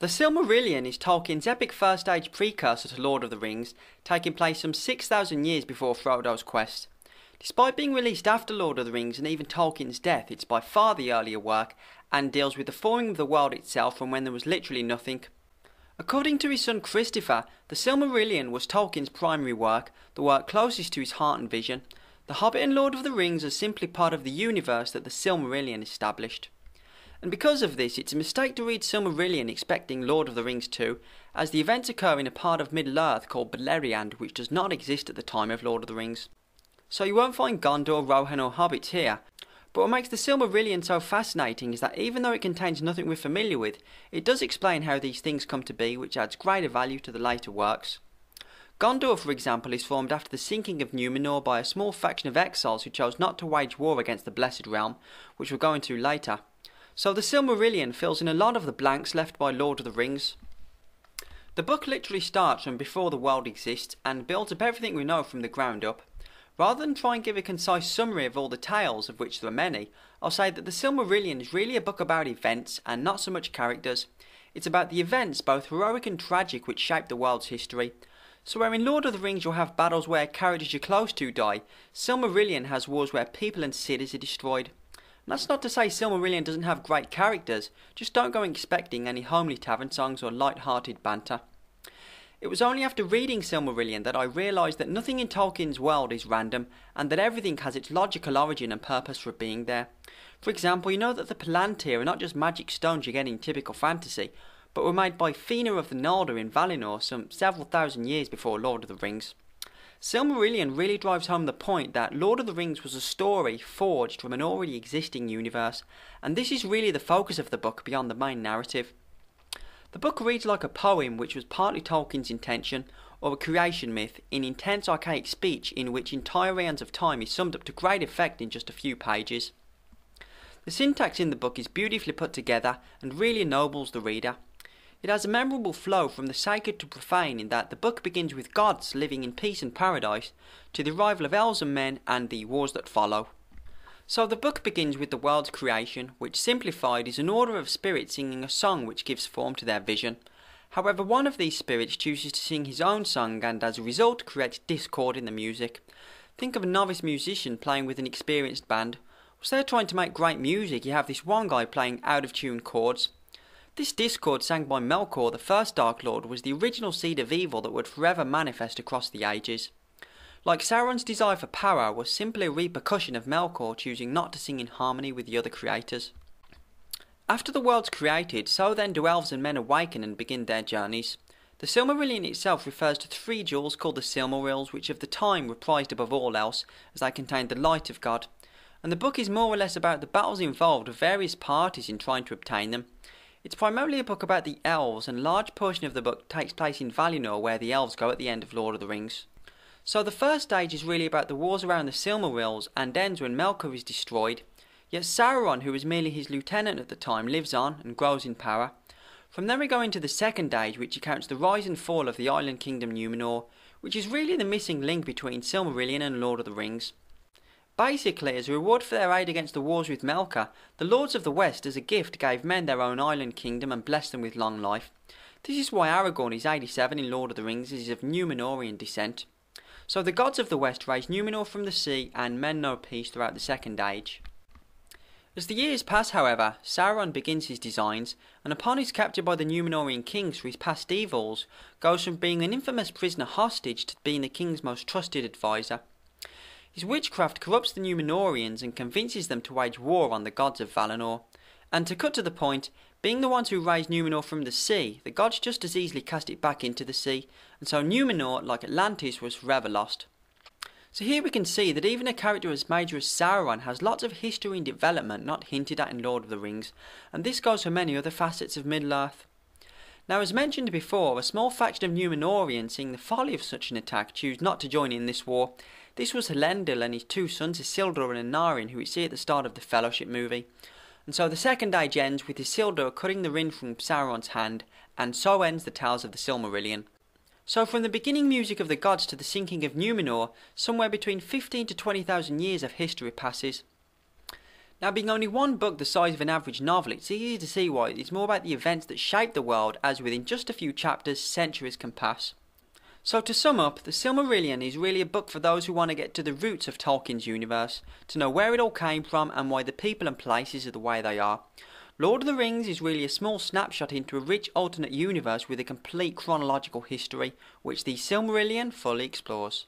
The Silmarillion is Tolkien's epic first age precursor to Lord of the Rings, taking place some 6,000 years before Frodo's quest. Despite being released after Lord of the Rings and even Tolkien's death, it's by far the earlier work and deals with the forming of the world itself from when there was literally nothing. According to his son Christopher, the Silmarillion was Tolkien's primary work, the work closest to his heart and vision. The Hobbit and Lord of the Rings are simply part of the universe that the Silmarillion established. And because of this, it's a mistake to read Silmarillion expecting Lord of the Rings 2, as the events occur in a part of Middle-earth called Beleriand, which does not exist at the time of Lord of the Rings. So you won't find Gondor, Rohan or Hobbits here, but what makes the Silmarillion so fascinating is that even though it contains nothing we're familiar with, it does explain how these things come to be, which adds greater value to the later works. Gondor, for example, is formed after the sinking of Numenor by a small faction of exiles who chose not to wage war against the Blessed Realm, which we'll go into later. So the Silmarillion fills in a lot of the blanks left by Lord of the Rings. The book literally starts from before the world exists and builds up everything we know from the ground up. Rather than try and give a concise summary of all the tales, of which there are many, I'll say that the Silmarillion is really a book about events and not so much characters. It's about the events, both heroic and tragic, which shape the world's history. So where in Lord of the Rings you'll have battles where characters you're close to die, Silmarillion has wars where people and cities are destroyed. And that's not to say Silmarillion doesn't have great characters, just don't go expecting any homely tavern songs or light-hearted banter. It was only after reading Silmarillion that I realised that nothing in Tolkien's world is random, and that everything has its logical origin and purpose for being there. For example, you know that the Palantir are not just magic stones you get in typical fantasy, but were made by Fëanor of the Noldor in Valinor some several thousand years before Lord of the Rings. Silmarillion really drives home the point that Lord of the Rings was a story forged from an already existing universe, and this is really the focus of the book beyond the main narrative. The book reads like a poem which was partly Tolkien's intention, or a creation myth in intense archaic speech in which entire eons of time is summed up to great effect in just a few pages. The syntax in the book is beautifully put together and really ennobles the reader. It has a memorable flow from the sacred to profane in that the book begins with gods living in peace and paradise, to the arrival of elves and men and the wars that follow. So the book begins with the world's creation, which simplified is an order of spirits singing a song which gives form to their vision. However, one of these spirits chooses to sing his own song and as a result creates discord in the music. Think of a novice musician playing with an experienced band. Whilst they're trying to make great music, you have this one guy playing out of tune chords. This discord sang by Melkor, the first Dark Lord, was the original seed of evil that would forever manifest across the ages. Like Sauron's desire for power was simply a repercussion of Melkor choosing not to sing in harmony with the other creators. After the world's created, so then do elves and men awaken and begin their journeys. The Silmarillion itself refers to 3 jewels called the Silmarils, which of the time were prized above all else, as they contained the light of God. And the book is more or less about the battles involved of various parties in trying to obtain them. It's primarily a book about the elves, and a large portion of the book takes place in Valinor, where the elves go at the end of Lord of the Rings. So the first stage is really about the wars around the Silmarils and ends when Melkor is destroyed, yet Sauron, who was merely his lieutenant at the time, lives on and grows in power. From then we go into the second age, which accounts the rise and fall of the island kingdom Numenor, which is really the missing link between Silmarillion and Lord of the Rings. Basically, as a reward for their aid against the wars with Melkor, the Lords of the West as a gift gave men their own island kingdom and blessed them with long life. This is why Aragorn is 87 in Lord of the Rings, as he is of Numenorian descent. So the gods of the West raise Numenor from the sea and men know peace throughout the Second Age. As the years pass, however, Sauron begins his designs, and upon his capture by the Numenorian kings for his past evils, goes from being an infamous prisoner hostage to being the king's most trusted advisor. His witchcraft corrupts the Numenorians and convinces them to wage war on the gods of Valinor. And to cut to the point, being the ones who raised Numenor from the sea, the gods just as easily cast it back into the sea, and so Numenor, like Atlantis, was forever lost. So here we can see that even a character as major as Sauron has lots of history and development not hinted at in Lord of the Rings, and this goes for many other facets of Middle-earth. Now, as mentioned before, a small faction of Numenorians, seeing the folly of such an attack, choose not to join in this war. This was Elendil and his 2 sons Isildur and Anarion, who we see at the start of the Fellowship movie. And so the Second Age ends with Isildur cutting the ring from Sauron's hand, and so ends the tales of the Silmarillion. So from the beginning music of the gods to the sinking of Numenor, somewhere between 15 to 20,000 years of history passes. Now, being only one book the size of an average novel, it's easy to see why it's more about the events that shape the world, as within just a few chapters, centuries can pass. So to sum up, the Silmarillion is really a book for those who want to get to the roots of Tolkien's universe, to know where it all came from and why the people and places are the way they are. Lord of the Rings is really a small snapshot into a rich alternate universe with a complete chronological history, which the Silmarillion fully explores.